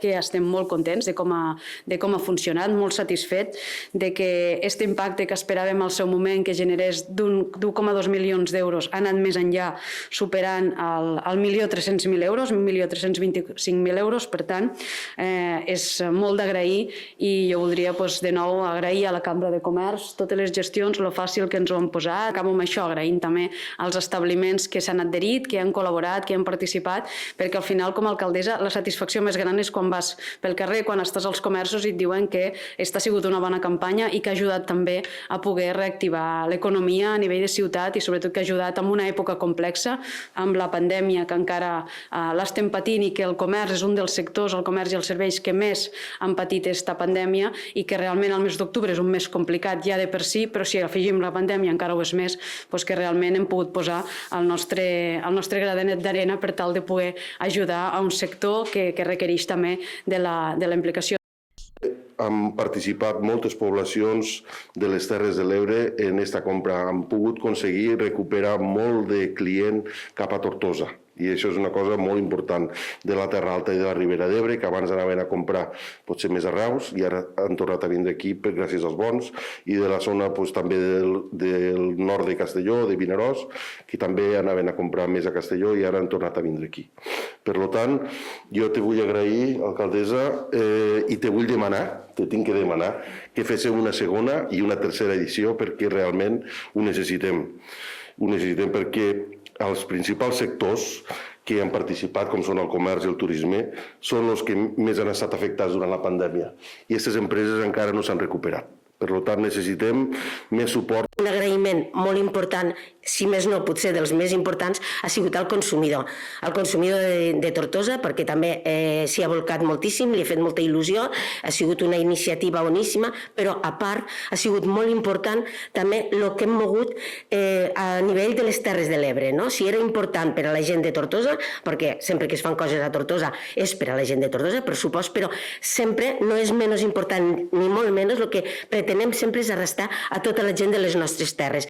que estem molt contents de com ha funcionat, molt satisfet de que aquest impacte que esperàvem al seu moment, que generés d'1,2 milions d'euros, ha anat més enllà, superant el 1.300.000 euros, 1.325.000 euros. Per tant, és molt d'agrair i jo voldria de nou agrair a la Cambra de Comerç totes les gestions, lo fàcil que ens ho han posat. Acabo amb això, agraint també als establiments que s'han adherit, que han col·laborat, que han participat, perquè al final, com a alcaldessa, la satisfacció més gran és quan vas pel carrer, quan estàs als comerços i et diuen que aquesta ha sigut una bona campanya i que ha ajudat també a poder reactivar l'economia a nivell de ciutat i sobretot que ha ajudat en una època complexa, amb la pandèmia que encara l'estem patint i que el comerç és un dels sectors, el comerç i els serveis que més han patit aquesta pandèmia i que realment el mes d'octubre és un mes complicat ja de per si, però si afegim la pandèmia encara ho és més, que realment hem pogut posar el nostre granet d'arena per tal de poder ajudar a un sector que requereix també de la implicació. Han participat moltes poblacions de les Terres de l'Ebre en aquesta compra. Han pogut aconseguir recuperar molt de client cap a Tortosa. I això és una cosa molt important de la Terra Alta i de la Ribera d'Ebre, que abans anaven a comprar potser més a Reus i ara han tornat a vindre aquí gràcies als bons, i de la zona també del nord de Castelló, de Vinaròs, que també anaven a comprar més a Castelló i ara han tornat a vindre aquí. Per tant, jo te vull agrair, alcaldessa, i te vull demanar, te tinc que demanar, que féssiu una segona i una tercera edició perquè realment ho necessitem. Ho necessitem perquè els principals sectors que han participat, com són el comerç i el turisme, són els que més han estat afectats durant la pandèmia. I aquestes empreses encara no s'han recuperat. Per tant, necessitem més suport. Un agraïment molt important, si més no, potser dels més importants, ha sigut el consumidor. El consumidor de Tortosa, perquè també s'hi ha volcat moltíssim, li ha fet molta il·lusió, ha sigut una iniciativa boníssima, però a part ha sigut molt important també el que hem mogut a nivell de les Terres de l'Ebre. Si era important per a la gent de Tortosa, perquè sempre que es fan coses a Tortosa és per a la gent de Tortosa, per supost, però sempre no és menys important, ni molt menys, el que pretenem sempre és arrastar a tota la gent de les nostres terres.